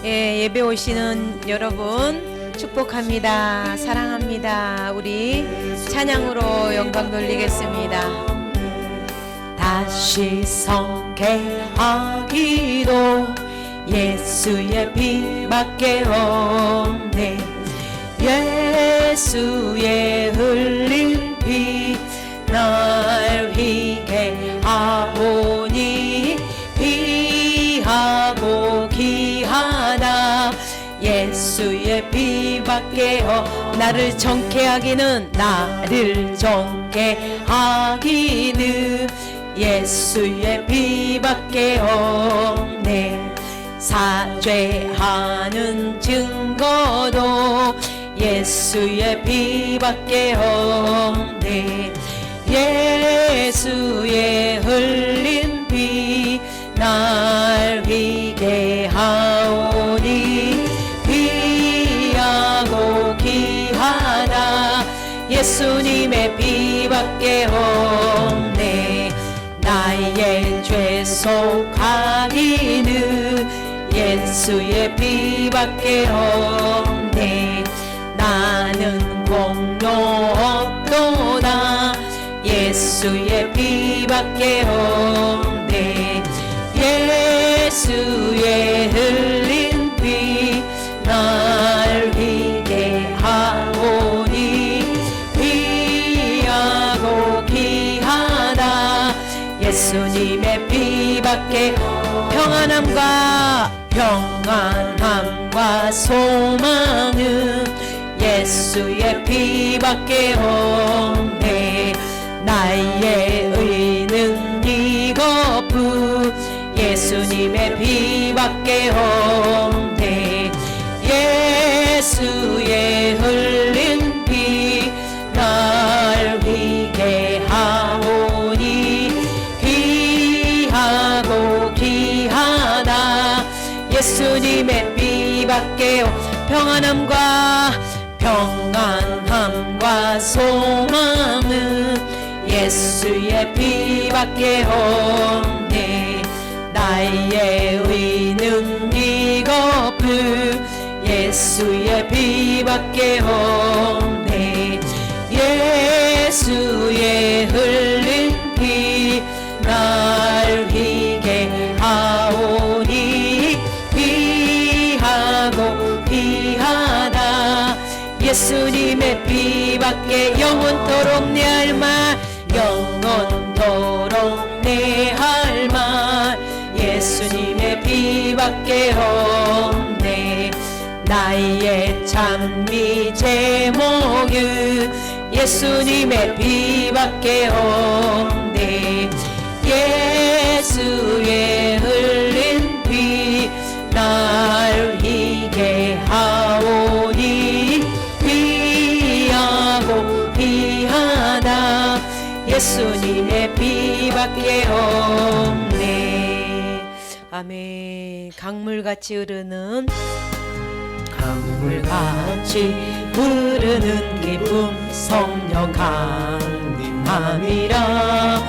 예배 오시는 여러분 축복합니다. 사랑합니다. 우리 찬양으로 영광 돌리겠습니다. 다시 성회하기도 예수의 피밖에 없네. 예수의 흘린 피 날 희게 하오니 귀하고 귀하다. 예수의 피밖에 나를 정케 하기는 예수의 피밖에 없네. 사죄하는 증거도 예수의 피밖에 없네. 예수의 흘린 피 날 희게 하오니 귀하고 귀하다. 예수님의 피밖에 없네. 나의 죄 속하기는 예수의 피밖에 없네. 나는 공로 없도다. 예수의 피밖에 없네. 예수의 흘린 피 날 희게 하오니 귀하고 귀하다. 예수님의 피밖에 평안함과 소망은 예수의 피밖에 없네. 나의 의는 이것뿐 예수님의 피밖에 없네. 예수의 흘린 피 날 희게 하오니 귀하고 귀하다. 예수님의 피밖에 평안함과 소망은 예수의 피밖에 없네. 나의 의는 이것뿐 예수의 피밖에 없네. 예수의 흘린 피 날 희게 하오니 귀하고 귀하다. 예수님의 피밖에 영원토록 내 할 말 영원토록 내 할 말 예수님의 피밖에 없네. 나의 찬미 제목은 예수님의 피밖에 없네. 예수의 흘린 피 날 희게 하오니 귀하고 귀하다. 예수님의 피밖에 없네. 아멘. 강물같이 흐르는 기쁨 성령 강림함이라.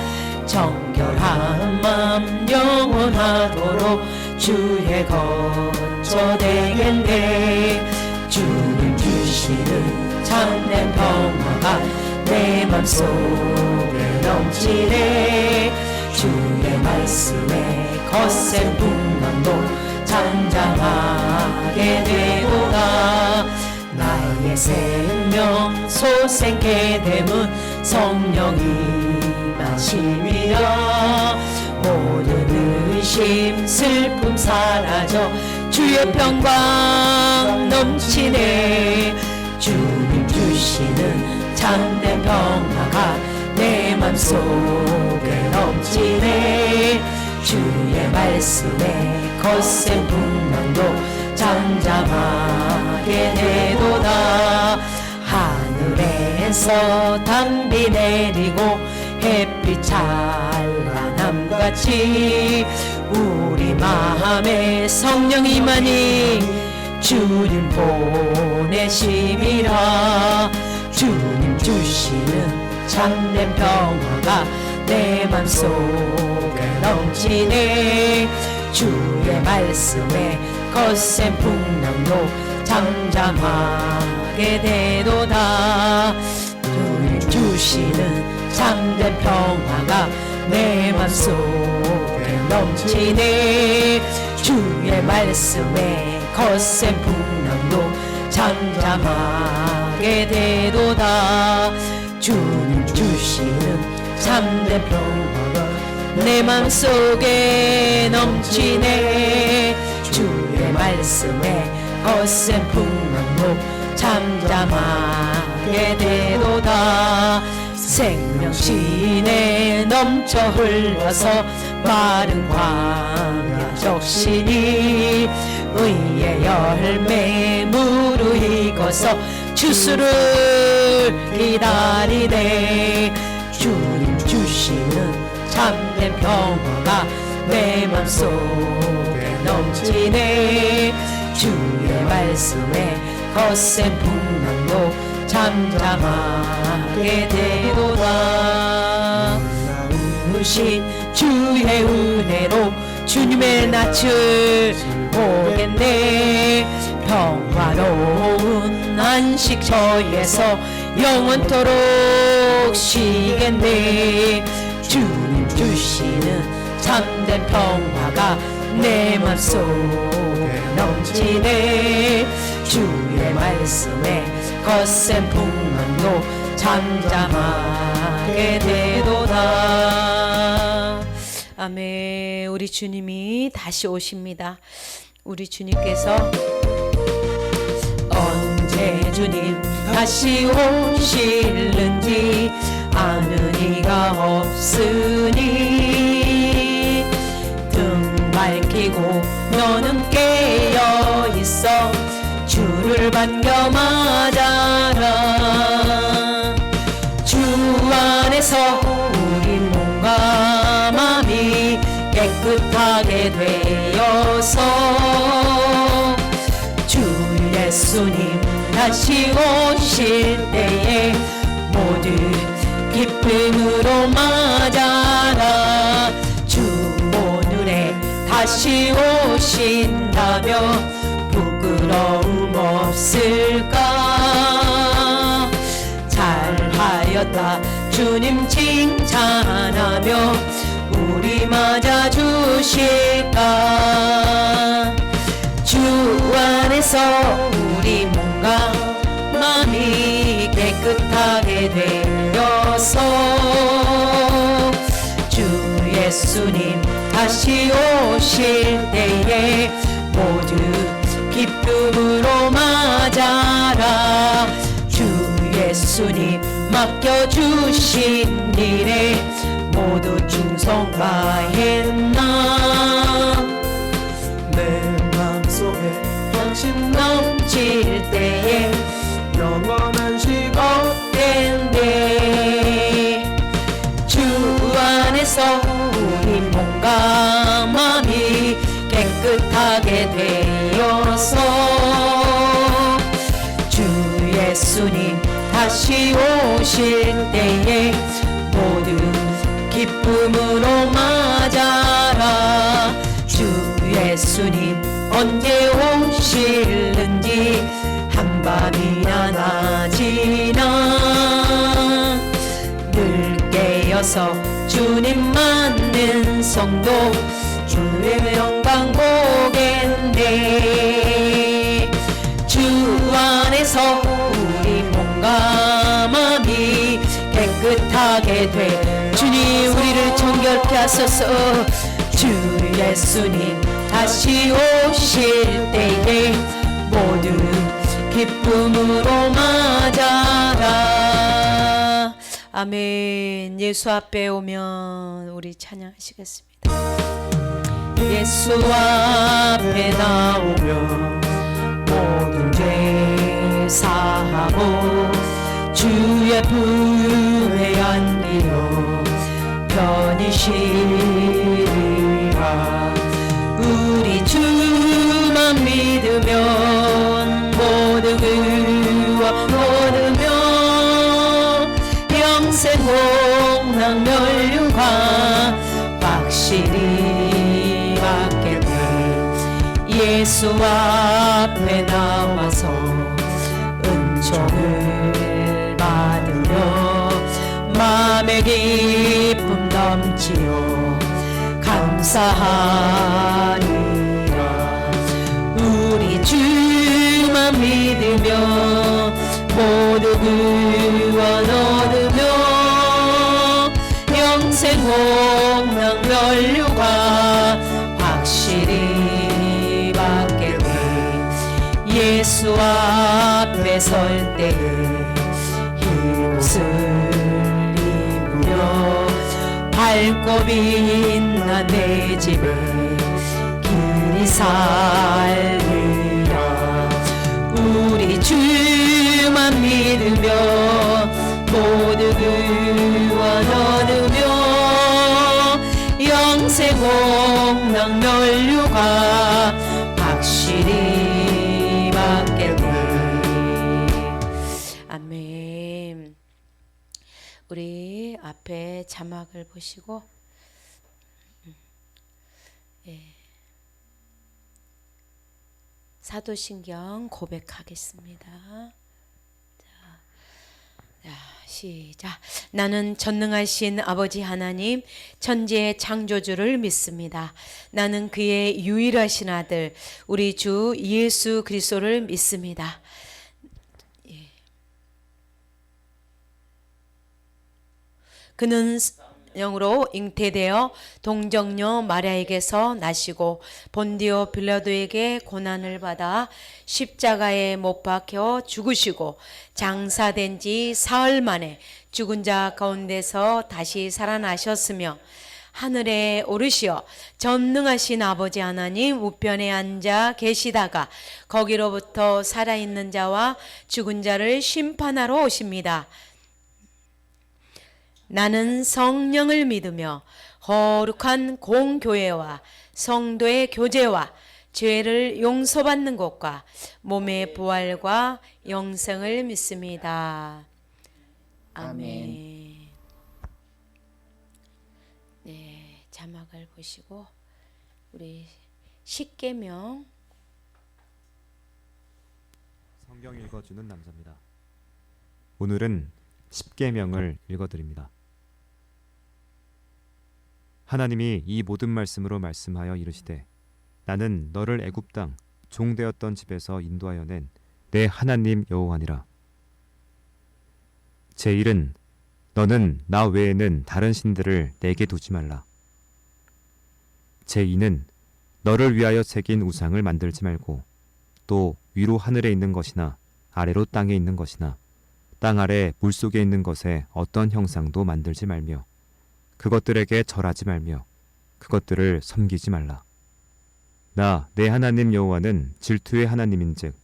정결한 맘 영원하도록 주의 거처 되겠네. 주님 주시는 참된 평화가 내 맘속에 넘치네. 주의 말씀에 거센 풍랑도 잠잠하게 되도다. 나의 생명 소생케 됨은 성령이 마심이라. 모든 의심 슬픔 사라져 주의 평강 넘치네. 주님 주시는 참된 평화가 내 맘속에 넘치네. 주의 말씀에 거센 풍랑도 잠잠하게 되도다. 하늘에서 단비 내리고 햇빛 찬란함같이 우리 마음에 성령 임하니 주님 보내심이라. 주님 주시는 참된 평화가 내 맘속에 넘치네. 주의 말씀에 거센 풍랑도 잠잠하게 되도다. 주님 주시는 참된 평화가 내 맘속에 넘치네. 주의 말씀에 거센 풍랑도 잠잠하게 되도다. 주님 주시는 참된 평화가 내 맘속에 넘치네. 주의 말씀에 거센 풍랑도 잠잠하게 되도다. 생명신에 넘쳐 흘러서 마른 광야 적시니 의의 열매 무르익어서 주수를 기다리네. 주님 주시는 참된 평화가 내 맘속에 넘치네. 주의 말씀에 거센 풍랑도 잠잠하게 되도다. 놀라우신 주의 은혜로 주님의 낯을 보겠네. 평화로운 안식처에서 영원토록 쉬겠네. 주님 주시는 참된 평화가 내 맘속에 넘치네. 주의 말씀에 거센 풍랑도 잠잠하게 되도다. 아멘. 우리 주님이 다시 오십니다. 우리 주님께서 언제 주님 다시 오실는지 아는 이가 없으니 등 밝히고 너는 깨어 있어 주를 반겨 맞아라. 주 안에서 우리 몸과 마음이 깨끗하게 되어서 주 예수님 다시 오실 때에 모두 기쁨으로 맞아라. 주 오늘에 다시 오신다며 부끄러움 없을까. 잘하였다 주님 칭찬하며 우리 맞아 주실까. 주 안에서 우리 몸과 마음이 깨끗하게 되어서 주 예수님 다시 오실 때에 모두 기쁨으로 맞아라. 주 예수님 맡겨주신 일에 모두 충성하였나. 내 맘속에 당신 넘칠 때에 영원한 시간 없겠네. 주 안에서 우리 몸과 마음이 깨끗하게 되어서 주 예수님 다시 오실 때에 모두 기쁨으로 맞아라. 주 예수님 언제 오실는지 한밤이나 낮이나 늘 깨어서 주님 맞는 성도 주의 영광 보겠네. 주 안에서 우리 몸과 마음이 깨끗하게 돼 주님 우리를 정결케 하소서. 주 예수님 다시 오실 때에 모두 기쁨으로 맞아라. 아멘. 예수 앞에 오면 우리 찬양하시겠습니다. 예수 앞에 나오면 모든 죄 사하고 주의 품에 안기어 편히 쉬리라. 우리 주만 믿으면 모든 의와 얻으며 영생 공락 멸류관 확실히 받게 돼. 예수 예수 앞에 나와서 은총을 받으며 마음의 기쁨 넘치어 감사하리라. 우리 주만 믿으며 모두 구원 얻으며 영생 홍랑 면류가 확실히 받게 돼. 예수 앞에 설 때에 흰옷을 입으며 밝고 빛난 내 집에 길이 살리라. 우리 주만 믿으며 모두 구원 얻으며 영생 홍랑 면류가 확실히 받게 돼. 아멘. 우리 앞에 자막을 보시고 사도신경 고백하겠습니다. 자, 시작. 나는 전능하신 아버지 하나님 천지의 창조주를 믿습니다. 나는 그의 유일하신 아들 우리 주 예수 그리스도를 믿습니다. 그는 영으로 잉태되어 동정녀 마리아에게서 나시고 본디오 빌라도에게 고난을 받아 십자가에 못 박혀 죽으시고 장사된 지 사흘 만에 죽은 자 가운데서 다시 살아나셨으며 하늘에 오르시어 전능하신 아버지 하나님 우편에 앉아 계시다가 거기로부터 살아있는 자와 죽은 자를 심판하러 오십니다. 나는 성령을 믿으며 거룩한 공교회와 성도의 교제와 죄를 용서받는 것과 몸의 부활과 영생을 믿습니다. 아멘. 네, 자막을 보시고 우리 십계명 성경 읽어주는 남자입니다. 오늘은 십계명을 읽어드립니다. 하나님이 이 모든 말씀으로 말씀하여 이르시되 나는 너를 애굽 땅 종되었던 집에서 인도하여 낸 내 하나님 여호와니라. 제1은 너는 나 외에는 다른 신들을 내게 두지 말라. 제2는 너를 위하여 새긴 우상을 만들지 말고 또 위로 하늘에 있는 것이나 아래로 땅에 있는 것이나 땅 아래 물속에 있는 것에 어떤 형상도 만들지 말며 그것들에게 절하지 말며 그것들을 섬기지 말라. 나 내 하나님 여호와는 질투의 하나님인즉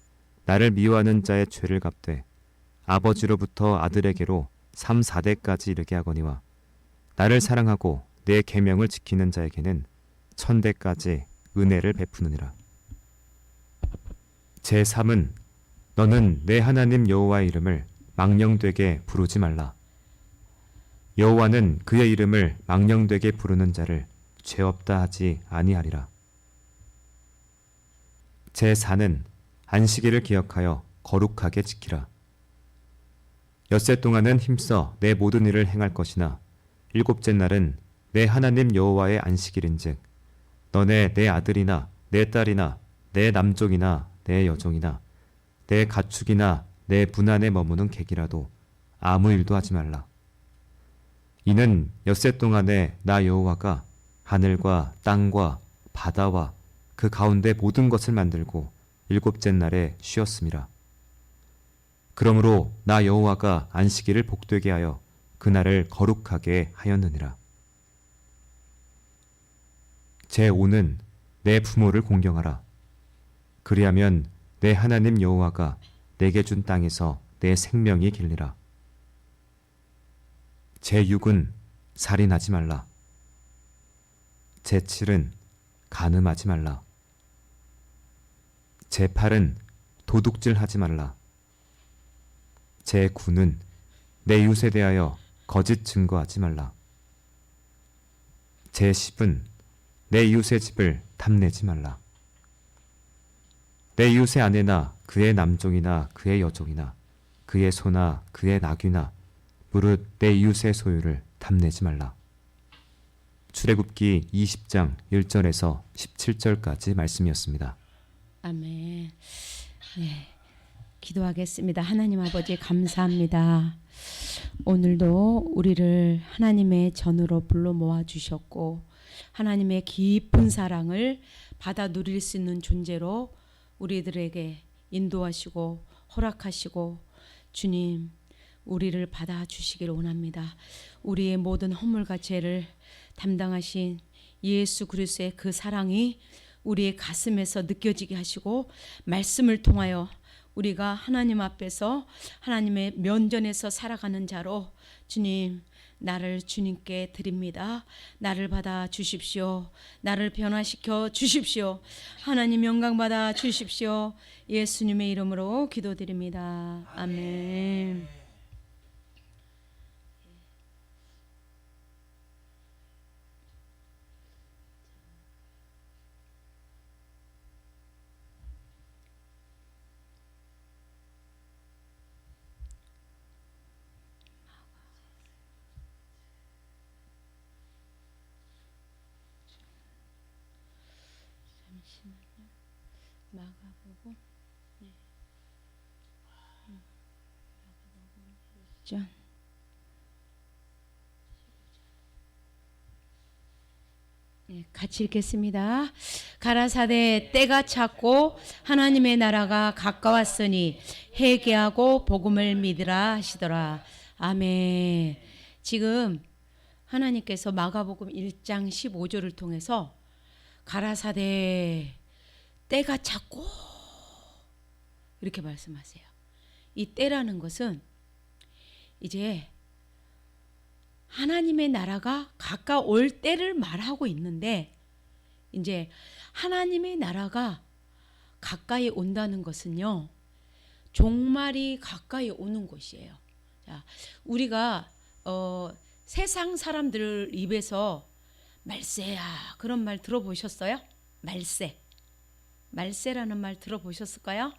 나를 미워하는 자의 죄를 갚되 아버지로부터 아들에게로 3, 4대까지 이르게 하거니와 나를 사랑하고 내 계명을 지키는 자에게는 1000대까지 은혜를 베푸느니라. 제3은 너는 내 하나님 여호와의 이름을 망령되게 부르지 말라. 여호와는 그의 이름을 망령되게 부르는 자를 죄 없다 하지 아니하리라. 제4는 안식일을 기억하여 거룩하게 지키라. 엿새 동안은 힘써 내 모든 일을 행할 것이나 일곱째 날은 내 하나님 여호와의 안식일인즉 너네 내 아들이나 내 딸이나 내 남종이나 내 여종이나 내 가축이나 내 문 안에 머무는 객이라도 아무 일도 하지 말라. 이는 엿새 동안에 나 여호와가 하늘과 땅과 바다와 그 가운데 모든 것을 만들고 일곱째 날에 쉬었음이라. 그러므로 나 여호와가 안식일을 복되게 하여 그날을 거룩하게 하였느니라. 제5는 내 부모를 공경하라. 그리하면 내 하나님 여호와가 내게 준 땅에서 내 생명이 길리라. 제6은 살인하지 말라. 제7은 간음하지 말라. 제8은 도둑질하지 말라. 제9는 내 이웃에 대하여 거짓 증거하지 말라. 제10은 내 이웃의 집을 탐내지 말라. 내 이웃의 아내나 그의 남종이나 그의 여종이나 그의 소나 그의 나귀나 무릇 내 이웃의 소유를 탐내지 말라. 출애굽기 20장 1절에서 17절까지 말씀이었습니다. 아멘. 네, 기도하겠습니다. 하나님 아버지 감사합니다. 오늘도 우리를 하나님의 전으로 불러 모아 주셨고 하나님의 깊은 사랑을 받아 누릴 수 있는 존재로 우리들에게 인도하시고 허락하시고 주님 우리를 받아 주시기를 원합니다. 우리의 모든 허물과 죄를 담당하신 예수 그리스도의 그 사랑이 우리의 가슴에서 느껴지게 하시고 말씀을 통하여 우리가 하나님 앞에서 하나님의 면전에서 살아가는 자로 주님 나를 주님께 드립니다. 나를 받아 주십시오. 나를 변화시켜 주십시오. 하나님 영광 받아 주십시오. 예수님의 이름으로 기도드립니다. 아멘. 마가복음 전 같이 읽겠습니다. 가라사대 때가 찼고 하나님의 나라가 가까웠으니 회개하고 복음을 믿으라 하시더라. 아멘. 지금 하나님께서 마가복음 1장 15절을 통해서 가라사대 때가 찼고 이렇게 말씀하세요. 이 때라는 것은 이제 하나님의 나라가 가까울 때를 말하고 있는데 이제 하나님의 나라가 가까이 온다는 것은요 종말이 가까이 오는 것이에요. 자, 우리가 세상 사람들 입에서 말세야 그런 말 들어보셨어요? 말세라는 말 들어보셨을까요?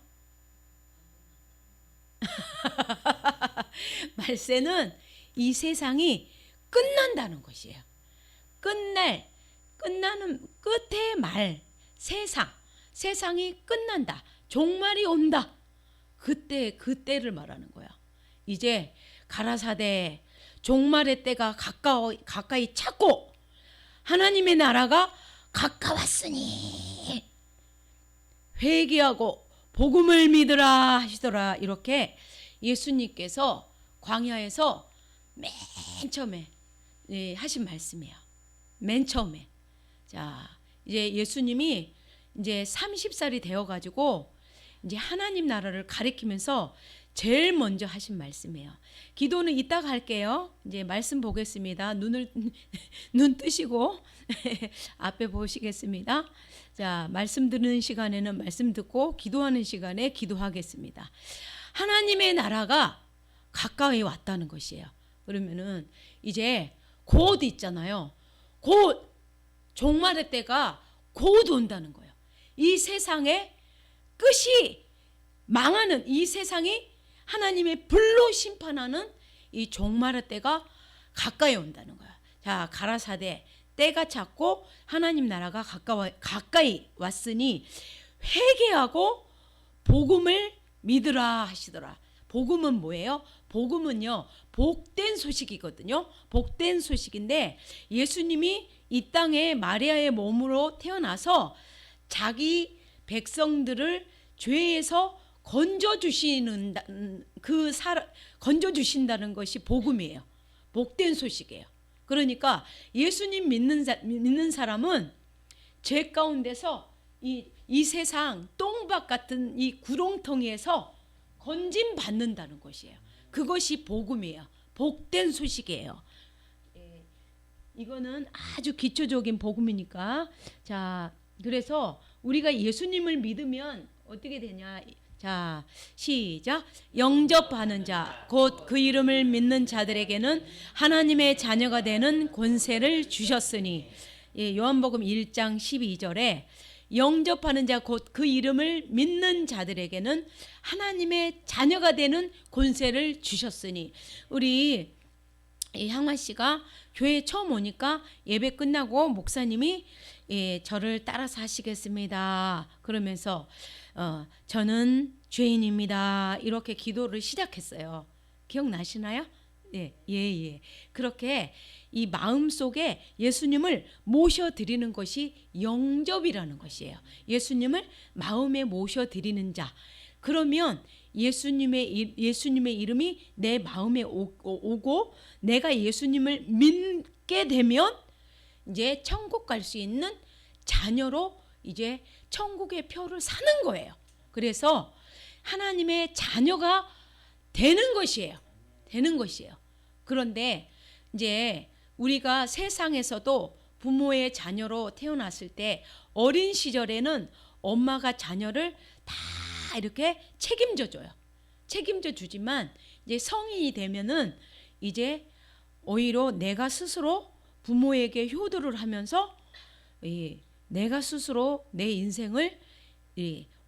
말세는 이 세상이 끝난다는 것이에요. 끝나는 끝의 말, 세상이 끝난다. 종말이 온다. 그때를 말하는 거야. 이제 가라사대 종말의 때가 가까이 찼고 하나님의 나라가 가까웠으니 회개하고 복음을 믿으라 하시더라. 이렇게 예수님께서 광야에서 맨 처음에 하신 말씀이에요. 맨 처음에. 자, 이제 예수님이 이제 30살이 되어 가지고 이제 하나님 나라를 가리키면서 제일 먼저 하신 말씀이에요. 기도는 이따가 할게요. 이제 말씀 보겠습니다. 눈 뜨시고 앞에 보시겠습니다. 자, 말씀 듣는 시간에는 말씀 듣고 기도하는 시간에 기도하겠습니다. 하나님의 나라가 가까이 왔다는 것이에요. 그러면은 이제 곧 있잖아요. 곧 종말의 때가 곧 온다는 거예요. 이 세상의 끝이 망하는 이 세상이 하나님의 불로 심판하는 이 종말의 때가 가까이 온다는 거야. 자, 가라사대 때가 찼고 하나님 나라가 가까이 왔으니 회개하고 복음을 믿으라 하시더라. 복음은 뭐예요? 복음은요 복된 소식이거든요. 복된 소식인데 예수님이 이 땅에 마리아의 몸으로 태어나서 자기 백성들을 죄에서 건져주신다는 것이 복음이에요. 복된 소식이에요. 그러니까 예수님 믿는 사람은 죄 가운데서 이 세상 똥밭 같은 이 구렁텅이에서 건짐 받는다는 것이에요. 그것이 복음이에요. 복된 소식이에요. 이거는 아주 기초적인 복음이니까. 자, 그래서 우리가 예수님을 믿으면 어떻게 되냐? 자, 시작. 영접하는 자, 곧 그 이름을 믿는 자들에게는 하나님의 자녀가 되는 권세를 주셨으니. 요한복음 1장 12절에 영접하는 자 곧 그 이름을 믿는 자들에게는 하나님의 자녀가 되는 권세를 주셨으니. 우리 향화 씨가 교회에 처음 오니까 예배 끝나고 목사님이 저를 따라서 하시겠습니다. 그러면서 저는 죄인입니다. 이렇게 기도를 시작했어요. 기억나시나요? 예. 그렇게 이 마음 속에 예수님을 모셔드리는 것이 영접이라는 것이에요. 예수님을 마음에 모셔드리는 자. 그러면 예수님의 이름이 내 마음에 오고 내가 예수님을 믿게 되면 이제 천국 갈 수 있는 자녀로 이제 천국의 표를 사는 거예요. 그래서 하나님의 자녀가 되는 것이에요. 그런데 이제 우리가 세상에서도 부모의 자녀로 태어났을 때 어린 시절에는 엄마가 자녀를 다 이렇게 책임져 주지만 이제 성인이 되면은 이제 오히려 내가 스스로 부모에게 효도를 하면서 내가 스스로 내 인생을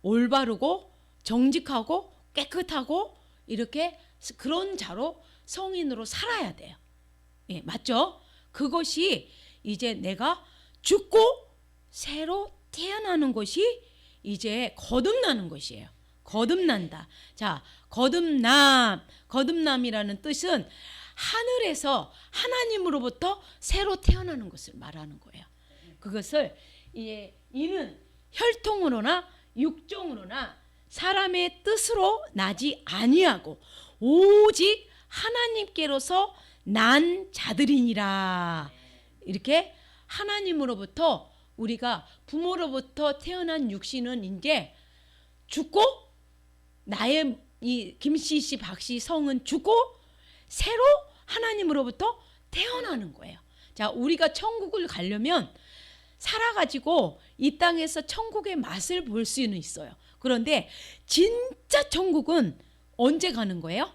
올바르고 정직하고 깨끗하고 이렇게 그런 자로 성인으로 살아야 돼요. 맞죠? 그것이 이제 내가 죽고 새로 태어나는 것이 이제 거듭나는 것이에요. 거듭난다. 자, 거듭남이라는 뜻은 하늘에서 하나님으로부터 새로 태어나는 것을 말하는 거예요. 그것을 이는 혈통으로나 육종으로나 사람의 뜻으로 나지 아니하고 오직 하나님께로서 난 자들이니라. 이렇게 하나님으로부터 우리가 부모로부터 태어난 육신은 이제 죽고 나의 이 김씨 씨 박씨 성은 죽고 새로 하나님으로부터 태어나는 거예요. 자, 우리가 천국을 가려면 살아가지고 이 땅에서 천국의 맛을 볼 수는 있어요. 그런데 진짜 천국은 언제 가는 거예요?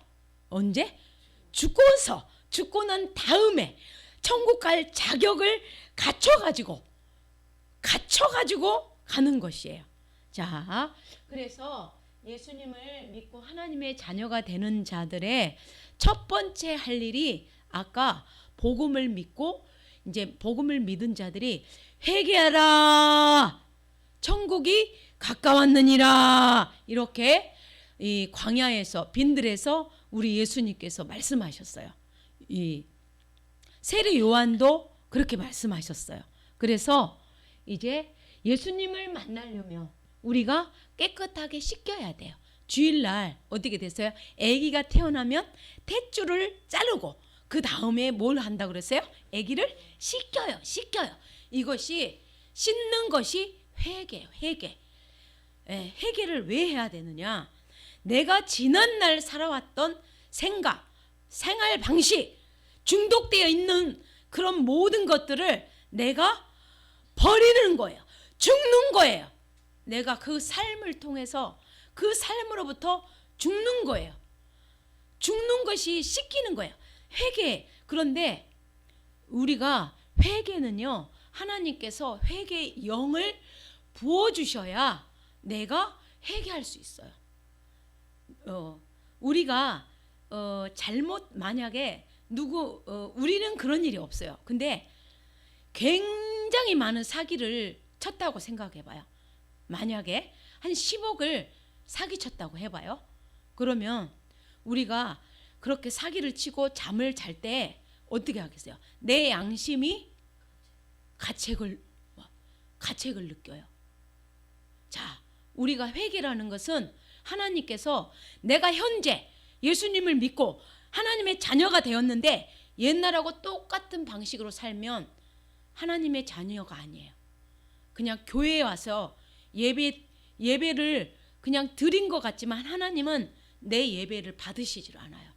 언제? 죽고 난 다음에 천국 갈 자격을 갖춰가지고 가는 것이에요. 자, 그래서 예수님을 믿고 하나님의 자녀가 되는 자들의 첫 번째 할 일이 아까 복음을 믿고 이제 복음을 믿은 자들이 회개하라, 천국이 가까웠느니라, 이렇게 이 광야에서 빈들에서 우리 예수님께서 말씀하셨어요. 이 세례 요한도 그렇게 말씀하셨어요. 그래서 이제 예수님을 만나려면 우리가 깨끗하게 씻겨야 돼요. 주일날 어떻게 됐어요? 아기가 태어나면 탯줄을 자르고 그 다음에 뭘 한다고 그랬어요? 아기를 씻겨요. 이것이 씻는 것이 회개예요. 회개를 왜 해야 되느냐? 내가 지난날 살아왔던 생각, 생활 방식, 중독되어 있는 그런 모든 것들을 내가 버리는 거예요. 죽는 거예요. 내가 그 삶을 통해서 그 삶으로부터 죽는 거예요. 죽는 것이 씻기는 거예요. 회개. 그런데 우리가 회개는요, 하나님께서 회개의 영을 부어주셔야 내가 회개할 수 있어요. 우리가 잘못 만약에 우리는 그런 일이 없어요. 근데 굉장히 많은 사기를 쳤다고 생각해봐요. 만약에 한 10억을 사기쳤다고 해봐요. 그러면 우리가 그렇게 사기를 치고 잠을 잘 때 어떻게 하겠어요? 내 양심이 가책을 느껴요. 자, 우리가 회개라는 것은 하나님께서 내가 현재 예수님을 믿고 하나님의 자녀가 되었는데 옛날하고 똑같은 방식으로 살면 하나님의 자녀가 아니에요. 그냥 교회에 와서 예배를 그냥 드린 것 같지만 하나님은 내 예배를 받으시질 않아요.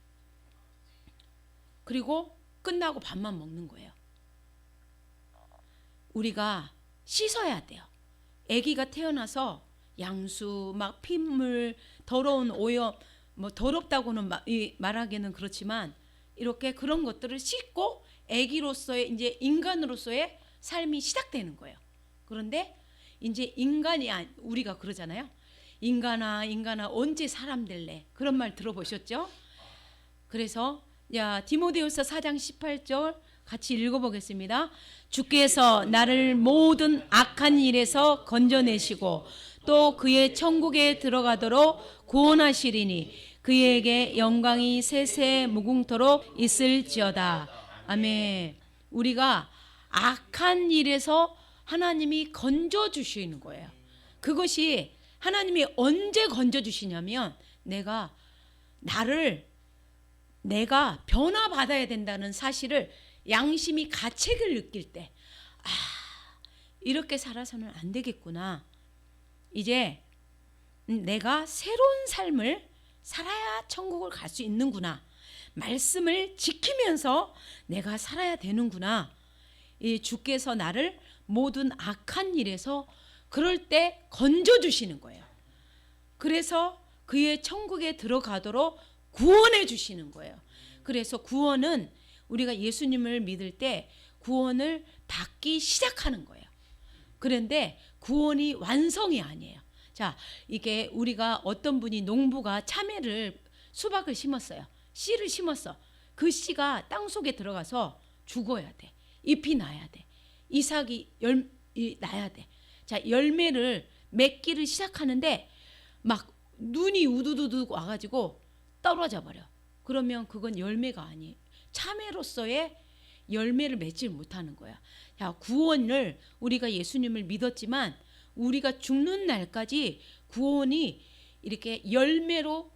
그리고 끝나고 밥만 먹는 거예요. 우리가 씻어야 돼요. 아기가 태어나서 양수, 막 핏물, 더러운 오염, 뭐 더럽다고는 말하기는 그렇지만 이렇게 그런 것들을 씻고 아기로서의 이제 인간으로서의 삶이 시작되는 거예요. 그런데 이제 우리가 그러잖아요. 인간아 언제 사람 될래? 그런 말 들어보셨죠? 그래서 디모데후서 4장 18절 같이 읽어보겠습니다. 주께서 나를 모든 악한 일에서 건져내시고 또 그의 천국에 들어가도록 구원하시리니 그에게 영광이 세세 무궁토록 있을지어다. 아멘. 우리가 악한 일에서 하나님이 건져주시는 거예요. 그것이 하나님이 언제 건져주시냐면 내가 변화받아야 된다는 사실을 양심이 가책을 느낄 때, 이렇게 살아서는 안 되겠구나. 이제 내가 새로운 삶을 살아야 천국을 갈 수 있는구나. 말씀을 지키면서 내가 살아야 되는구나. 이 주께서 나를 모든 악한 일에서 그럴 때 건져주시는 거예요. 그래서 그의 천국에 들어가도록 구원해 주시는 거예요. 그래서 구원은 우리가 예수님을 믿을 때 구원을 받기 시작하는 거예요. 그런데 구원이 완성이 아니에요. 자, 이게 우리가 어떤 분이 농부가 수박을 심었어요. 씨를 심었어. 그 씨가 땅 속에 들어가서 죽어야 돼. 잎이 나야 돼. 이삭이 나야 돼. 자, 열매를 맺기를 시작하는데 막 눈이 우두두두 와가지고 떨어져 버려. 그러면 그건 열매가 아니에요. 참외로서의 열매를 맺지 못하는 거야. 자, 구원을 우리가 예수님을 믿었지만 우리가 죽는 날까지 구원이 이렇게 열매로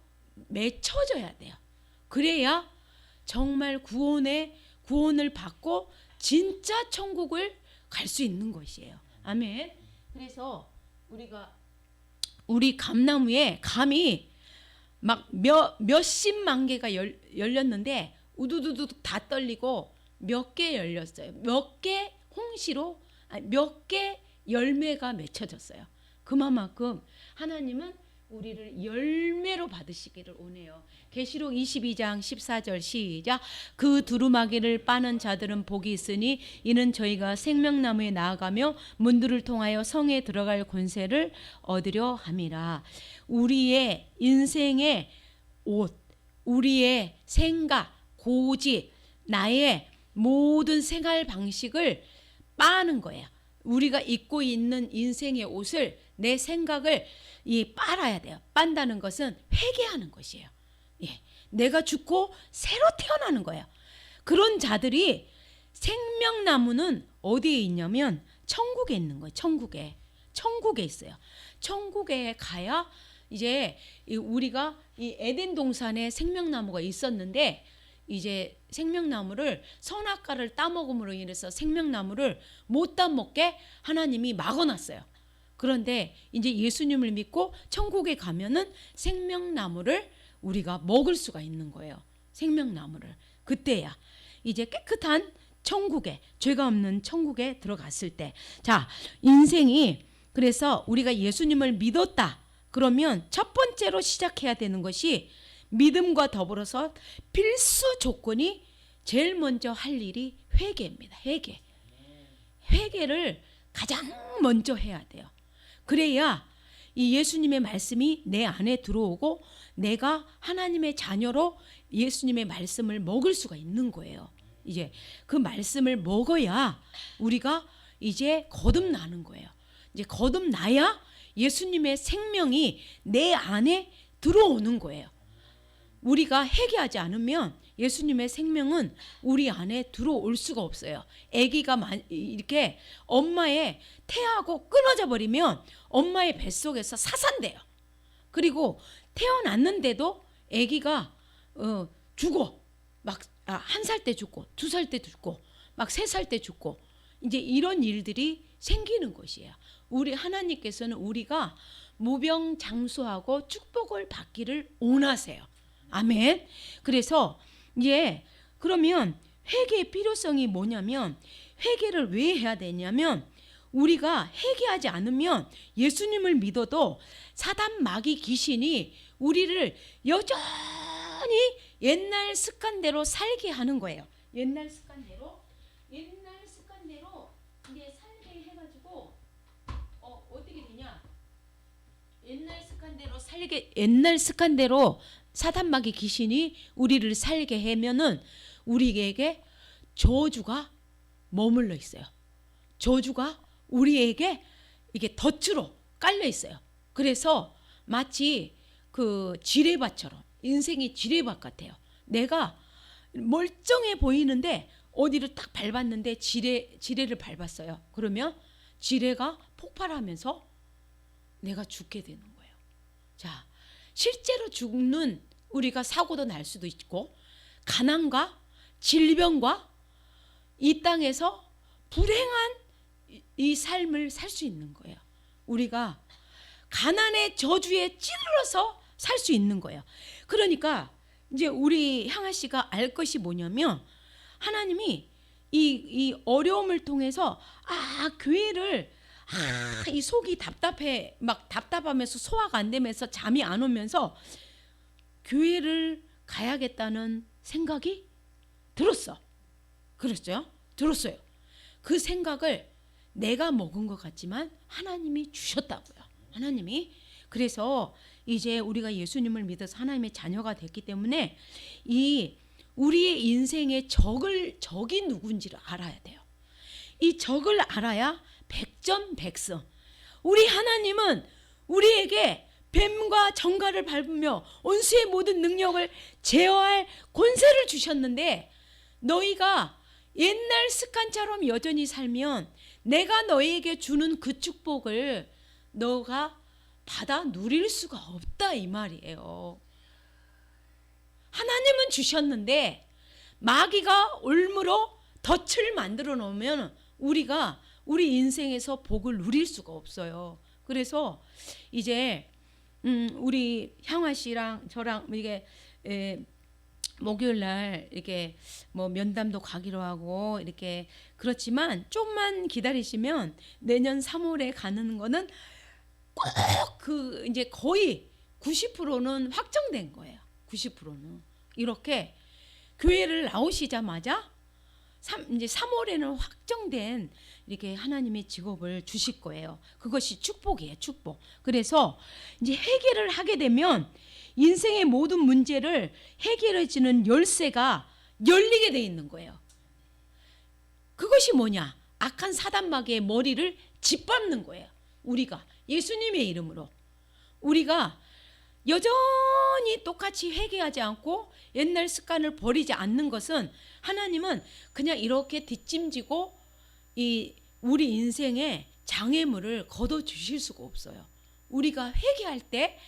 맺혀져야 돼요. 그래야 정말 구원을 받고 진짜 천국을 갈 수 있는 것이에요. 아멘. 그래서 우리 감나무에 감이 막 몇십만 개가 열렸는데 우두두두 다 떨리고 몇 개 열렸어요. 몇 개 홍시로 몇 개 열매가 맺혀졌어요. 그만큼 하나님은 우리를 열매로 받으시기를 원해요. 계시록 22장 14절 시작. 그 두루마기를 빠는 자들은 복이 있으니 이는 저희가 생명나무에 나아가며 문들을 통하여 성에 들어갈 권세를 얻으려 함이라. 우리의 인생의 옷, 우리의 생각, 고집, 나의 모든 생활 방식을 빠는 거예요. 우리가 입고 있는 인생의 옷을, 내 생각을 빨아야 돼요. 빤다는 것은 회개하는 것이에요. 예, 내가 죽고 새로 태어나는 거예요. 그런 자들이 생명나무는 어디에 있냐면 천국에 있는 거예요. 천국에 있어요. 천국에 가야 이제 우리가 이 에덴 동산에 생명나무가 있었는데 이제 생명나무를 선악과를 따먹음으로 인해서 생명나무를 못 따먹게 하나님이 막아놨어요. 그런데 이제 예수님을 믿고 천국에 가면은 생명나무를 우리가 먹을 수가 있는 거예요. 생명나무를. 그때야 이제 깨끗한 천국에, 죄가 없는 천국에 들어갔을 때. 자, 인생이 그래서 우리가 예수님을 믿었다. 그러면 첫 번째로 시작해야 되는 것이 믿음과 더불어서 필수 조건이 제일 먼저 할 일이 회개입니다. 회개를 가장 먼저 해야 돼요. 그래야 이 예수님의 말씀이 내 안에 들어오고 내가 하나님의 자녀로 예수님의 말씀을 먹을 수가 있는 거예요. 이제 그 말씀을 먹어야 우리가 이제 거듭나는 거예요. 이제 거듭나야 예수님의 생명이 내 안에 들어오는 거예요. 우리가 회개하지 않으면 예수님의 생명은 우리 안에 들어올 수가 없어요. 아기가 이렇게 엄마의 태하고 끊어져 버리면 엄마의 뱃속에서 사산돼요. 그리고 태어났는데도 아기가 죽어. 막 1살 때 죽고 2살 때 죽고 막 3살 때 죽고 이제 이런 일들이 생기는 것이에요. 우리 하나님께서는 우리가 무병장수하고 축복을 받기를 원하세요. 아멘. 그래서 이제 그러면 회개의 필요성이 뭐냐면 회개를 왜 해야 되냐면 우리가 회개하지 않으면 예수님을 믿어도 사단 마귀 귀신이 우리를 여전히 옛날 습관대로 살게 하는 거예요. 옛날 습관대로 이제 살게 해가지고 어떻게 옛날 습관대로 사단마귀 귀신이 우리를 살게 하면은 우리에게 저주가 머물러 있어요. 저주가 우리에게 이게 덫으로 깔려 있어요. 그래서 마치 그 지뢰밭처럼 인생이 지뢰밭 같아요. 내가 멀쩡해 보이는데 어디를 딱 밟았는데 지뢰를 밟았어요. 그러면 지뢰가 폭발하면서 내가 죽게 되는 거예요. 자, 실제로 죽는 우리가 사고도 날 수도 있고 가난과 질병과 이 땅에서 불행한 이 삶을 살 수 있는 거예요. 우리가 가난의 저주에 찔러서 살 수 있는 거예요. 그러니까 이제 우리 향아 씨가 알 것이 뭐냐면 하나님이 이 어려움을 통해서 교회를 이 속이 답답해 막 답답하면서 소화가 안 되면서 잠이 안 오면서 교회를 가야겠다는 생각이 들었어. 그랬죠? 들었어요. 그 생각을 내가 먹은 것 같지만 하나님이 주셨다고요. 하나님이. 그래서 이제 우리가 예수님을 믿어서 하나님의 자녀가 됐기 때문에 이 우리의 인생의 적이 누군지를 알아야 돼요. 이 적을 알아야 백전백승. 우리 하나님은 우리에게 뱀과 정갈을 밟으며 원수의 모든 능력을 제어할 권세를 주셨는데 너희가 옛날 습관처럼 여전히 살면 내가 너희에게 주는 그 축복을 너가 받아 누릴 수가 없다 이 말이에요. 하나님은 주셨는데 마귀가 올무로 덫을 만들어 놓으면 우리가 우리 인생에서 복을 누릴 수가 없어요. 그래서 이제 우리 향아 씨랑 저랑 이게 목요일 날 이렇게 뭐 면담도 가기로 하고 이렇게 그렇지만 좀만 기다리시면 내년 3월에 가는 거는 꼭 그 이제 거의 90%는 확정된 거예요. 90%는 이렇게 교회를 나오시자마자 이제 3월에는 확정된 이렇게 하나님의 직업을 주실 거예요. 그것이 축복이에요, 축복. 그래서 이제 해결을 하게 되면 인생의 모든 문제를 해결해주는 열쇠가 열리게 돼 있는 거예요. 그것이 뭐냐? 악한 사단마귀의 머리를 짓밟는 거예요. 우리가 예수님의 이름으로 우리가 여전히 똑같이 회개하지 않고 옛날 습관을 버리지 않는 것은 하나님은 그냥 이렇게 뒷짐지고 이 우리 인생의 장애물을 걷어 주실 수가 없어요. 우리가 회개할 때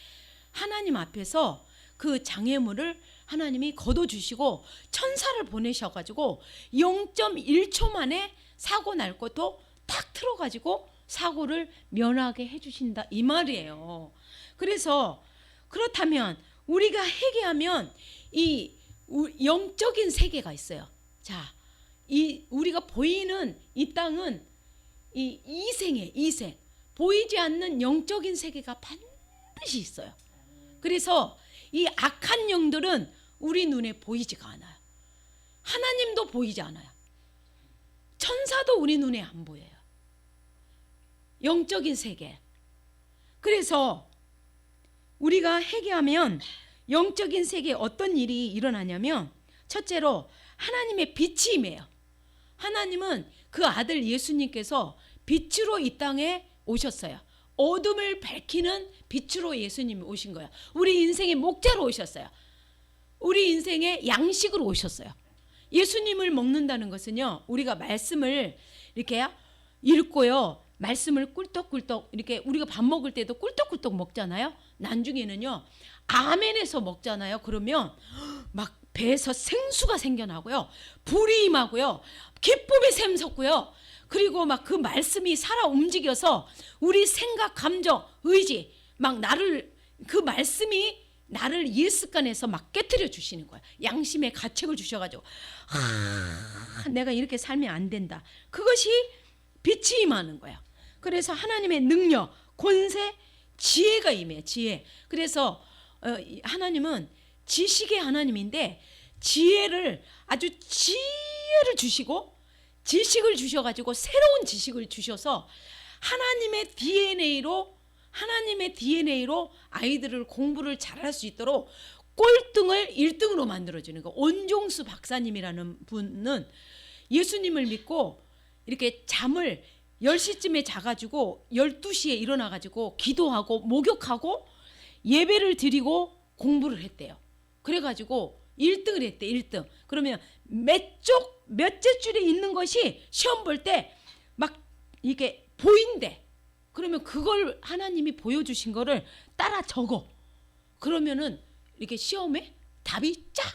하나님 앞에서 그 장애물을 하나님이 걷어 주시고 천사를 보내셔가지고 0.1초 만에 사고 날 것도 탁 틀어가지고 사고를 면하게 해주신다 이 말이에요. 그래서 그렇다면 우리가 회개하면 이 영적인 세계가 있어요. 자, 이 우리가 보이는 이 땅은 이 이생 보이지 않는 영적인 세계가 반드시 있어요. 그래서 이 악한 영들은 우리 눈에 보이지가 않아요. 하나님도 보이지 않아요. 천사도 우리 눈에 안 보여요. 영적인 세계. 그래서 우리가 회개하면 영적인 세계에 어떤 일이 일어나냐면 첫째로 하나님의 빛이 임해요. 하나님은 그 아들 예수님께서 빛으로 이 땅에 오셨어요. 어둠을 밝히는 빛으로 예수님이 오신 거예요. 우리 인생의 목자로 오셨어요. 우리 인생의 양식으로 오셨어요. 예수님을 먹는다는 것은요, 우리가 말씀을 이렇게 읽고요, 말씀을 꿀떡꿀떡 이렇게 우리가 밥 먹을 때도 꿀떡꿀떡 먹잖아요. 나중에는요 아멘해서 먹잖아요. 그러면 막 배에서 생수가 생겨나고요, 불이 임하고요, 기쁨이 샘솟고요, 그리고 막 그 말씀이 살아 움직여서 우리 생각, 감정, 의지 막 그 말씀이 나를 옛 습관에서 막 깨트려 주시는 거예요. 양심의 가책을 주셔가지고 내가 이렇게 살면 안 된다. 그것이 빛이 임하는 거예요. 그래서 하나님의 능력, 권세, 지혜가 임해요. 지혜. 그래서 하나님은 지식의 하나님인데 지혜를 주시고 지식을 주셔가지고 새로운 지식을 주셔서 하나님의 DNA로 하나님의 DNA로 아이들을 공부를 잘할 수 있도록 꼴등을 1등으로 만들어주는 거. 온종수 박사님이라는 분은 예수님을 믿고 이렇게 잠을 10시쯤에 자가지고 12시에 일어나가지고 기도하고 목욕하고 예배를 드리고 공부를 했대요. 그래가지고 1등을 했대. 1등. 그러면 몇째 줄에 있는 것이 시험 볼 때 막 이게 보인대. 그러면 그걸 하나님이 보여주신 거를 따라 적어. 그러면은 이렇게 시험에 답이 쫙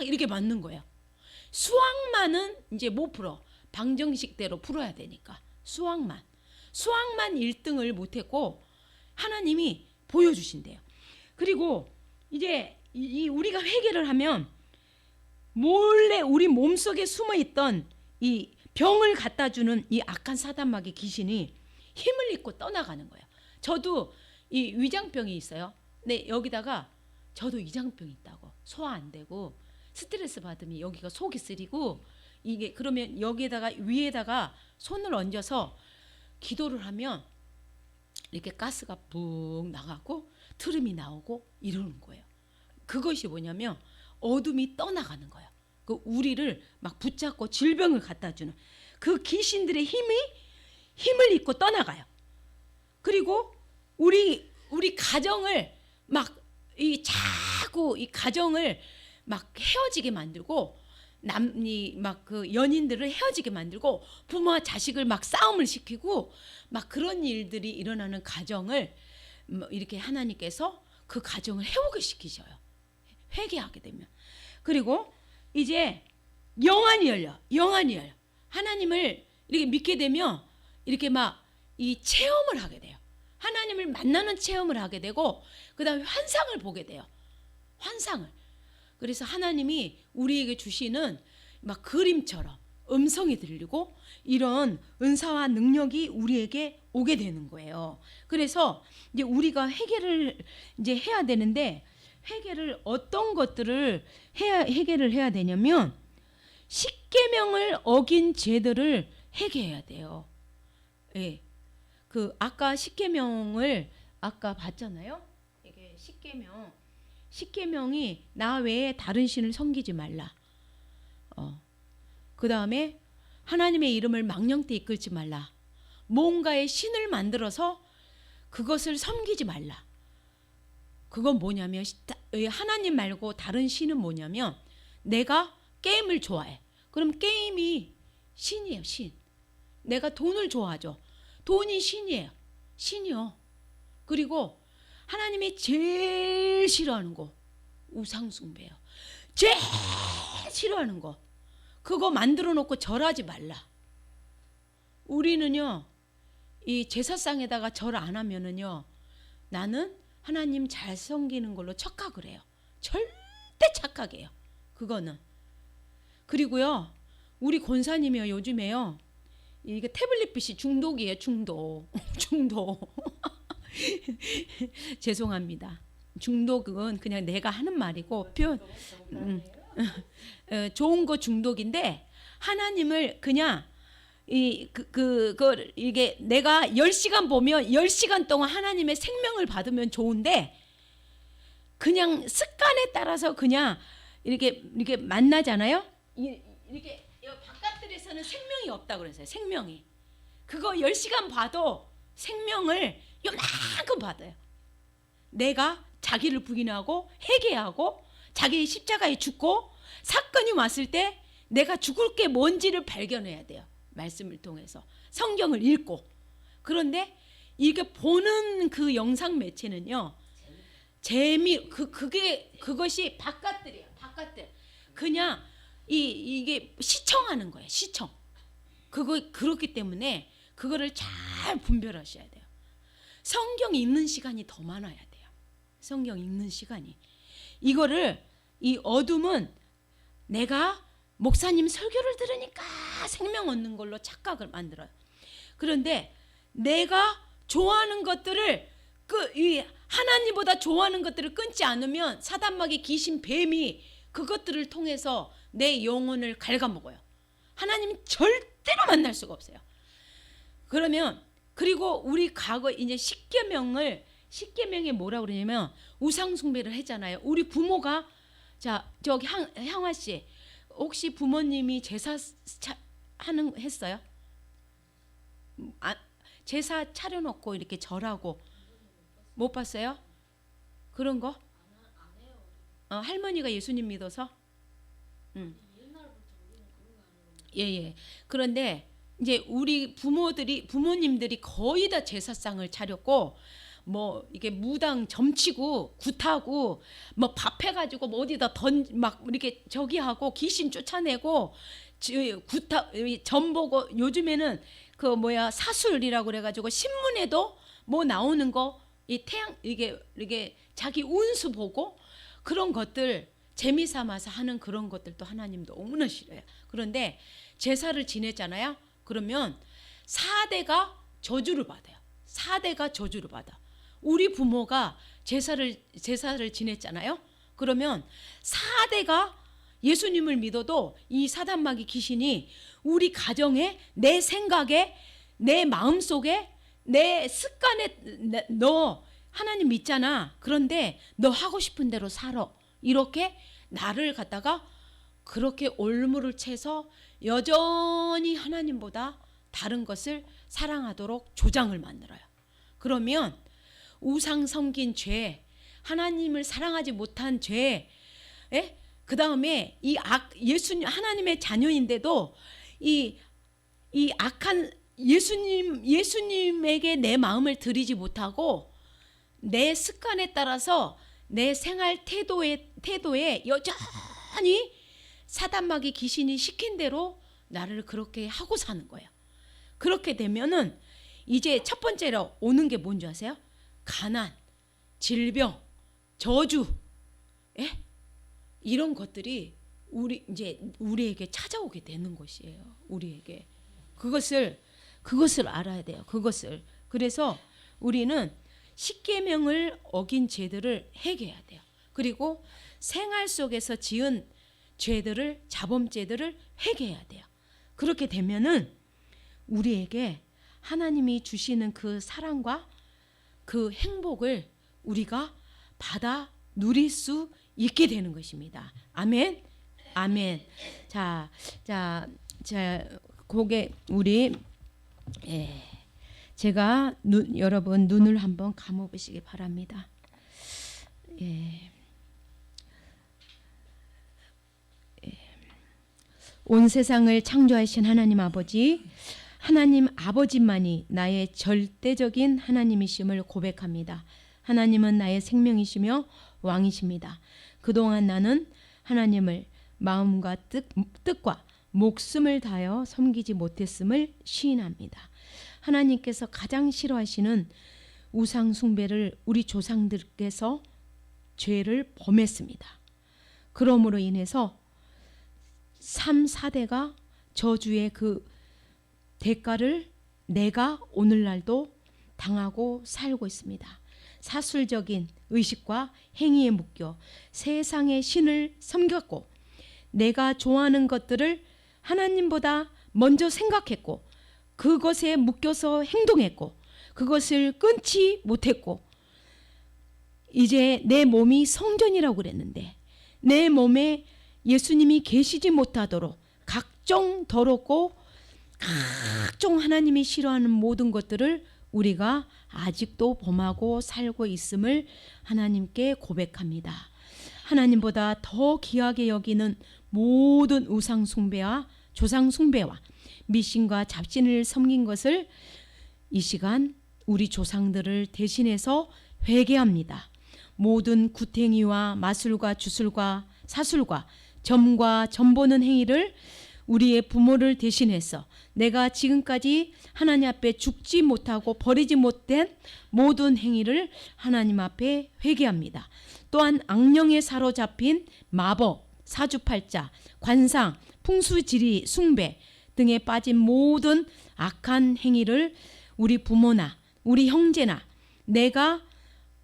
이렇게 맞는 거예요. 수학만은 이제 못 풀어. 방정식대로 풀어야 되니까. 수학만 1등을 못했고 하나님이 보여주신대요. 그리고 이제 우리가 회개를 하면 몰래 우리 몸속에 숨어있던 이 병을 갖다 주는 이 악한 사단마귀 귀신이 힘을 잃고 떠나가는 거예요. 저도 이 위장병이 있어요. 근데 여기다가 저도 위장병이 있다고. 소화 안 되고 스트레스 받으면 여기가 속이 쓰리고 이게 그러면 여기에다가 위에다가 손을 얹어서 기도를 하면 이렇게 가스가 푹 나가고 트름이 나오고 이러는 거예요. 그것이 뭐냐면 어둠이 떠나가는 거예요. 그 우리를 막 붙잡고 질병을 갖다 주는 그 귀신들의 힘을 잃고 떠나가요. 그리고 우리 가정을 막 자꾸 이 가정을 막 헤어지게 만들고 막 그 연인들을 헤어지게 만들고 부모와 자식을 막 싸움을 시키고 막 그런 일들이 일어나는 가정을 이렇게 하나님께서 그 가정을 회복을 시키셔요. 회개하게 되면. 그리고 이제 영안이 열려. 하나님을 이렇게 믿게 되면 이렇게 막 이 체험을 하게 돼요. 하나님을 만나는 체험을 하게 되고 그다음에 환상을 보게 돼요. 환상을. 그래서 하나님이 우리에게 주시는 막 그림처럼 음성이 들리고 이런 은사와 능력이 우리에게 오게 되는 거예요. 그래서 이제 우리가 회개를 이제 해야 되는데 회개를 어떤 것들을 회개를 해야 되냐면 십계명을 어긴 죄들을 회개해야 돼요. 예. 그 아까 십계명을 아까 봤잖아요. 이게 십계명이 나 외에 다른 신을 섬기지 말라. 그 다음에 하나님의 이름을 망령되 이끌지 말라. 뭔가의 신을 만들어서 그것을 섬기지 말라. 그건 뭐냐면 하나님 말고 다른 신은 뭐냐면 내가 게임을 좋아해. 그럼 게임이 신이에요. 신. 내가 돈을 좋아하죠. 돈이 신이에요. 신이요. 그리고 하나님이 제일 싫어하는 거 우상숭배예요. 제일 싫어하는 거 그거 만들어 놓고 절하지 말라. 우리는요 이 제사상에다가 절 안 하면은요 나는 하나님 잘 섬기는 걸로 착각을 해요. 절대 착각해요. 그거는. 그리고요 우리 권사님이요 요즘에요 이게 태블릿 빛이 중독이에요. 중독. 죄송합니다. 중독은 그냥 내가 하는 말이고 표현 좋은 거 중독인데 하나님을 그냥 이게 내가 10시간 보면 10시간 동안 하나님의 생명을 받으면 좋은데 그냥 습관에 따라서 그냥 이렇게 만나잖아요. 이렇게 바깥들에서는 생명이 없다고 그랬어요. 생명이. 그거 10시간 봐도 생명을 요만큼 받아요. 내가 자기를 부인하고 회개하고 자기 십자가에 죽고 사건이 왔을 때 내가 죽을 게 뭔지를 발견해야 돼요. 말씀을 통해서 성경을 읽고. 그런데 이게 보는 그 영상 매체는요. 그것이 바깥들이에요. 바깥들. 그냥 이게 시청하는 거예요. 시청. 그렇기 때문에 그거를 잘 분별하셔야 돼요. 성경 읽는 시간이 더 많아야 돼요. 성경 읽는 시간이. 이거를 이 어둠은 내가 목사님 설교를 들으니까 생명 얻는 걸로 착각을 만들어요. 그런데 내가 좋아하는 것들을 하나님보다 좋아하는 것들을 끊지 않으면 사단마귀 귀신 뱀이 그것들을 통해서 내 영혼을 갉아먹어요. 하나님은 절대로 만날 수가 없어요. 그러면 그리고 우리 과거 이제 십계명이 뭐라 그러냐면 우상 숭배를 했잖아요. 우리 부모가 자 저기 향화 씨 혹시 부모님이 제사 했어요? 제사 차려놓고 이렇게 절하고 못 봤어요? 그런 거? 할머니가 예수님 믿어서? 예. 그런데 이제 우리 부모님들이 거의 다 제사상을 차렸고 뭐 이게 무당 점치고 굿하고 뭐 밥 해가지고 뭐 어디다 막 이렇게 저기 하고 귀신 쫓아내고 점 보고 요즘에는 그 뭐야 사술이라고 그래가지고 신문에도 뭐 나오는 거 이 태양 이게 자기 운수 보고 그런 것들 재미 삼아서 하는 그런 것들도 하나님 너무나 싫어요. 그런데 제사를 지냈잖아요. 그러면 4대가 저주를 받아요. 4대가 저주를 받아. 우리 부모가 제사를 지냈잖아요. 그러면 4대가 예수님을 믿어도 이 사단마귀 귀신이 우리 가정에 내 생각에 내 마음속에 내 습관에 너 하나님 믿잖아. 그런데 너 하고 싶은 대로 살아. 이렇게 나를 갖다가 그렇게 올무를 채서 여전히 하나님보다 다른 것을 사랑하도록 조장을 만들어요. 그러면 우상 섬긴 죄, 하나님을 사랑하지 못한 죄, 그 다음에 이 예수님 하나님의 자녀인데도 이 악한 예수님에게 내 마음을 드리지 못하고 내 습관에 따라서 내 생활 태도에 여전히 사단마귀 귀신이 시킨 대로 나를 그렇게 하고 사는 거예요. 그렇게 되면은 이제 첫 번째로 오는 게 뭔지 아세요? 가난, 질병, 저주, 이런 것들이 우리에게 찾아오게 되는 것이에요. 우리에게 그것을 알아야 돼요. 그래서 우리는 십계명을 어긴 죄들을 해결해야 돼요. 그리고 생활 속에서 지은 죄들을 자범죄들을 회개해야 돼요. 그렇게 되면은 우리에게 하나님이 주시는 그 사랑과 그 행복을 우리가 받아 누릴 수 있게 되는 것입니다. 아멘. 자, 그게 우리 제가 여러분 눈을 한번 감아보시기 바랍니다. 온 세상을 창조하신 하나님 아버지만이 나의 절대적인 하나님이심을 고백합니다. 하나님은 나의 생명이시며 왕이십니다. 그동안 나는 하나님을 마음과 뜻과 목숨을 다하여 섬기지 못했음을 시인합니다. 하나님께서 가장 싫어하시는 우상 숭배를 우리 조상들께서 죄를 범했습니다. 그러므로 인해서 3, 4대가 저주의 그 대가를 내가 오늘날도 당하고 살고 있습니다. 사술적인 의식과 행위에 묶여 세상의 신을 섬겼고 내가 좋아하는 것들을 하나님보다 먼저 생각했고 그것에 묶여서 행동했고 그것을 끊지 못했고 이제 내 몸이 성전이라고 그랬는데 내 몸에 예수님이 계시지 못하도록 각종 더럽고 각종 하나님이 싫어하는 모든 것들을 우리가 아직도 범하고 살고 있음을 하나님께 고백합니다. 하나님보다 더 귀하게 여기는 모든 우상 숭배와 조상 숭배와 미신과 잡신을 섬긴 것을 이 시간 우리 조상들을 대신해서 회개합니다. 모든 굿행위와 마술과 주술과 사술과 점과 점보는 행위를 우리의 부모를 대신해서 내가 지금까지 하나님 앞에 죽지 못하고 버리지 못된 모든 행위를 하나님 앞에 회개합니다. 또한 악령에 사로잡힌 마법, 사주팔자, 관상, 풍수지리, 숭배 등에 빠진 모든 악한 행위를 우리 부모나 우리 형제나 내가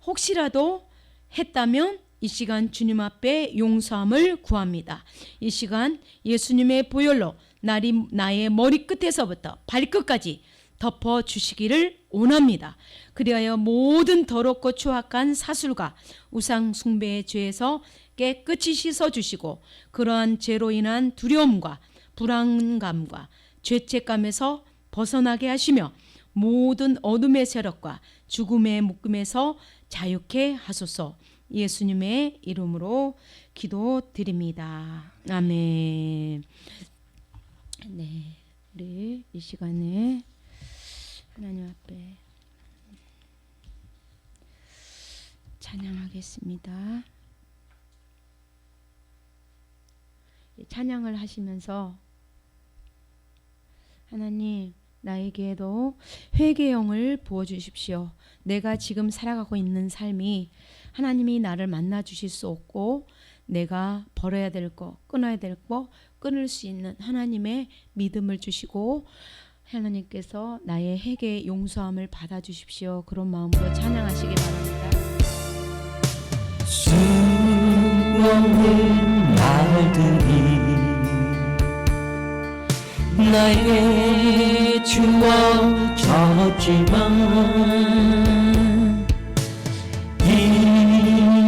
혹시라도 했다면 이 시간 주님 앞에 용서함을 구합니다. 이 시간 예수님의 보혈로 나의 머리끝에서부터 발끝까지 덮어 주시기를 원합니다. 그리하여 모든 더럽고 추악한 사술과 우상 숭배의 죄에서 깨끗이 씻어 주시고 그러한 죄로 인한 두려움과 불안감과 죄책감에서 벗어나게 하시며 모든 어둠의 세력과 죽음의 묶음에서 자유케 하소서. 예수님의 이름으로 기도드립니다. 아멘. 네, 우리 이 시간에 하나님 앞에 찬양하겠습니다. 찬양을 하시면서 하나님, 나에게도 회개의 영을 부어주십시오. 내가 지금 살아가고 있는 삶이 하나님이 나를 만나 주실 수 없고 내가 버려야 될 거, 끊어야 될 거, 끊을 수 있는 하나님의 믿음을 주시고 하나님께서 나의 회개의 용서함을 받아주십시오. 그런 마음으로 찬양하시기 바랍니다. 수없는 날들이 나에게 주어졌지만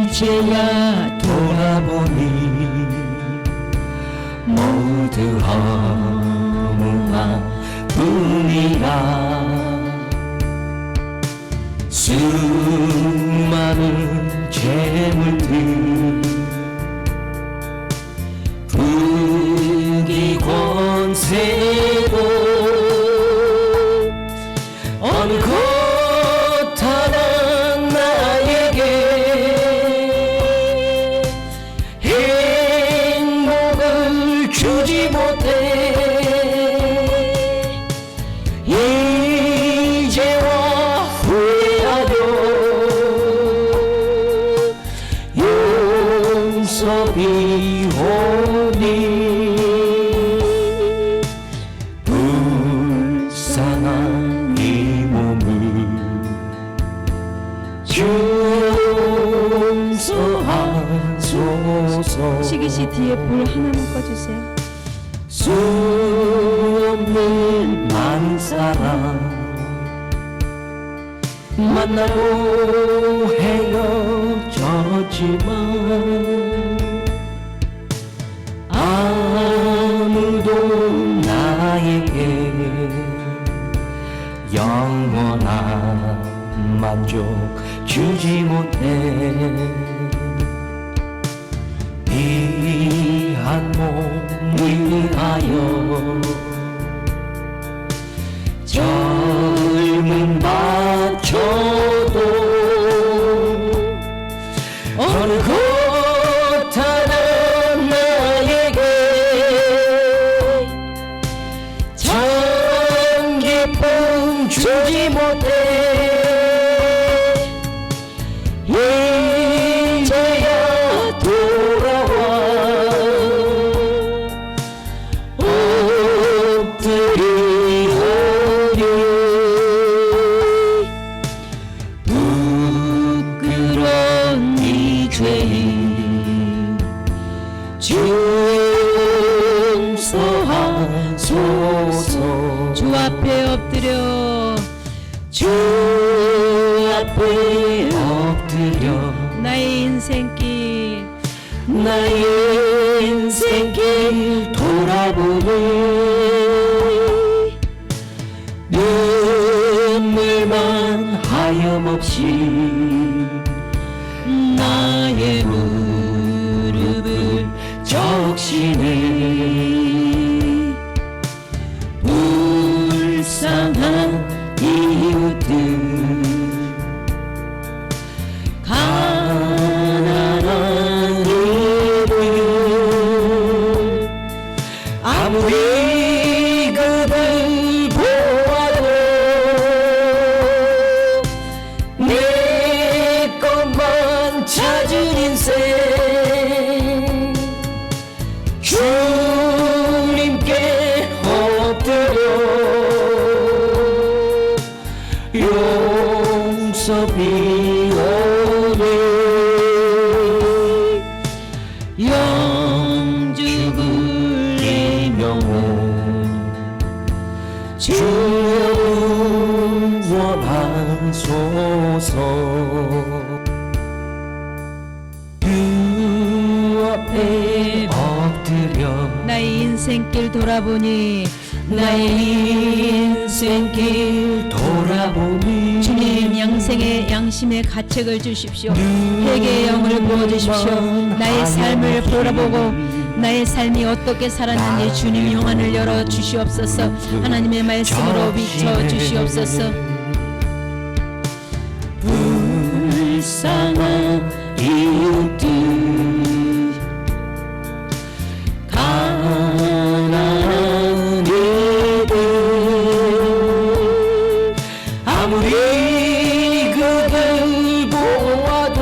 이제야 돌아보니 모두 허무한 뿐이라. 수많은 재물들 부귀 권세도 어느 것 하나 나에게 행복을 주지 못해. 이제와 후회하며 용서비오니 불쌍한 이 몸을 용서하소서. 시기시 뒤에 불 하나만 꺼주세요. 수없는 많은 사람 만나고 헤어졌지만 아무도 나에게 영원한 만족 주지 못해. 이 한 몸 위하여 젊음 바쳐도 어느 것 하나 나에게 참 기쁨 주지 못해. 이제야 돌아와 엎드리오니 부끄러운 이 죄인 용서하소서. 주 앞에 엎드려 주 앞에 엎드려 나의 인생길 나의 인생길 돌아보니 눈물만 하염없이 나의 무릎을 적시네. 불쌍한 이웃들 가난한 이들 아무리 그들 보아도 내 것만 찾은 인생 주님께 엎드려 용서비오니 영죽을 임명호 주 주 앞에 엎드려 나의 인생길 돌아보니 나의 인생길 돌아보니 주님 양생의 양심의 가책을 주십시오. 회개의 영을 부어주십시오. 나의 삶을 돌아보고 나의 삶이 어떻게 살았는지 주님 영안을 열어 주시옵소서. 하나님의 말씀으로 비춰 주시옵소서. 불쌍한 이웃들 가난한 이들 아무리 그들 보아도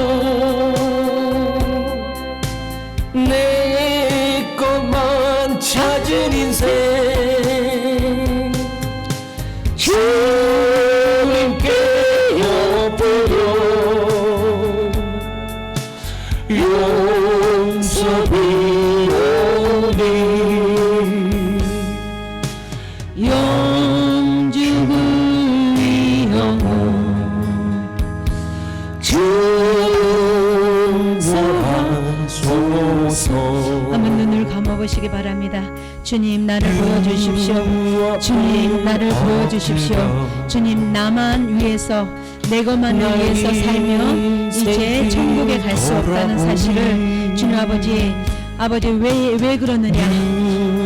내 것만 찾은 인생 주님께 엎드려 용서비오니 영주의 영혼 증거하소서. 한번 눈을 감아보시기 바랍니다. 주님 나를 보여주십시오. 주님 나를 보여주십시오. 주님 나만 위해서 내 것만을 위해서 살며 이제 천국에 갈 수 없다는 사실을 주님 아버지 왜 그러느냐.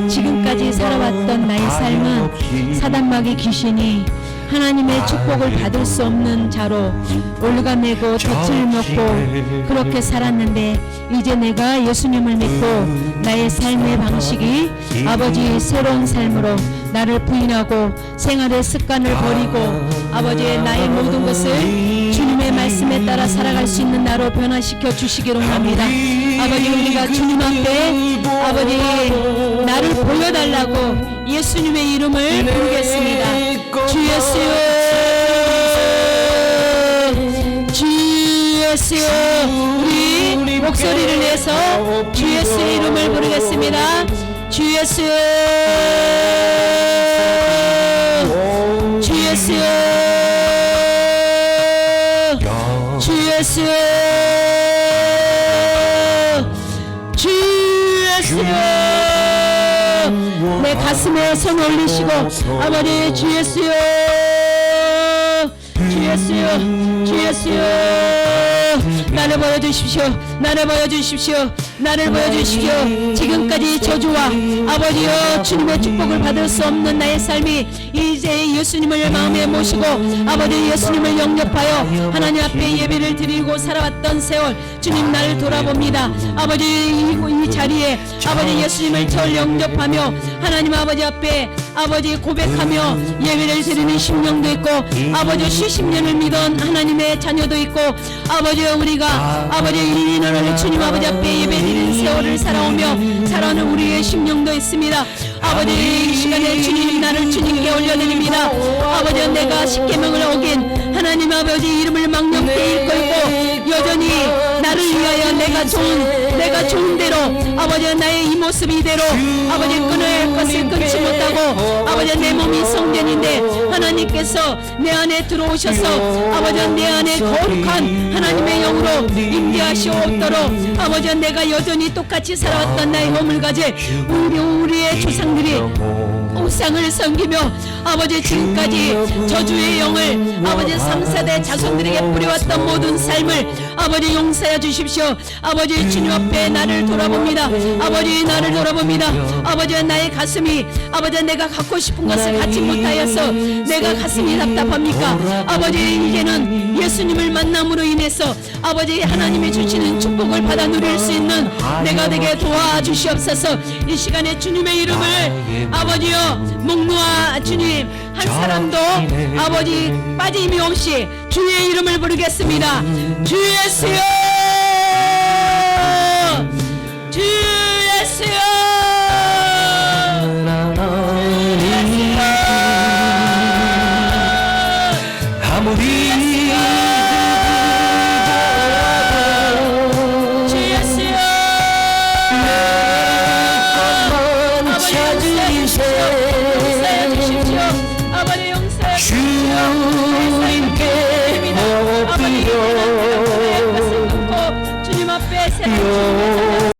지금까지 살아왔던 나의 삶은 사단마귀 귀신이 하나님의 축복을 받을 수 없는 자로 올가매고 덫을 먹고 그렇게 살았는데 이제 내가 예수님을 믿고 나의 삶의 방식이 아버지 새로운 삶으로 나를 부인하고 생활의 습관을 버리고 아버지의 나의 모든 것을 주님의 말씀에 따라 살아갈 수 있는 나로 변화시켜 주시기를 원합니다. 아버지 우리가 주님 앞에 아버지 나를 보여달라고 예수님의 이름을 부르겠습니다. 주 예수 주 예수 우리 목소리를 내서 주 예수 이름을 부르겠습니다. 주 예수 주 예수 주 예수 주 예수 내 가슴에 손 올리시고 아버지 주 예수여 주 예수여 주 예수여 나를 보여주십시오. 나를 보여주십시오. 나를 보여주십시오. 지금까지 저주와 아버지여 주님의 축복을 받을 수 없는 나의 삶이 이제 예수님을 마음에 모시고 아버지 예수님을 영접하여 하나님 앞에 예배를 드리고 살아왔던 세월 주님 나를 돌아봅니다. 아버지 이 자리에 아버지 예수님을 절 영접하며 하나님 아버지 앞에 아버지 고백하며 예배를 드리는 심령도 있고 아버지 수십 년을 믿은 하나님의 자녀도 있고 아버지 우리가 아버지 이년을 주님 아버지 앞에 예배드리는 세월을 살아오며 살아오는 우리의 심령도 있습니다. 아버지 이 시간에 주님 나를 주님께 올려드립니다. 아버지 내가 십계명을 어긴 하나님 아버지 이름을 망령되이 읽고 있고 여전히 나를 위하여 내가 좋은 대로 아버지 나의 이 모습 이대로 아버지 끊을 것을 끊지 못하고 아버지 내 몸이 성전인데 하나님께서 내 안에 들어오셔서 아버지 내 안에 거룩한 하나님의 영으로 임재하시옵도록 아버지 내가 여전히 똑같이 살아왔던 나의 몸을 가진 우리의 조상들이 우상을 섬기며 아버지 지금까지 저주의 영을 아버지 3세대 자손들에게 뿌려왔던 모든 삶을 아버지 용서해 주십시오. 아버지 주님 앞에 나를 돌아봅니다. 아버지 나를 돌아봅니다. 아버지 나의 가슴이 아버지 내가 갖고 싶은 것을 갖지 못하여서 내가 가슴이 답답합니까? 아버지 이제는 예수님을 만남으로 인해서 아버지 하나님이 주시는 축복을 받아 누릴 수 있는 내가 되게 도와주시옵소서. 이 시간에 주님의 이름을 아버지여 목놓아 주님 한 사람도 아버지 빠짐이 없이 주의 이름을 부르겠습니다. 주 예수여 주 예수여 아무리 주 예수여 찾은 인생 용서해 주십시오. 아버지 용서해 주십시오. 주님께 아버지 앞에 세라짐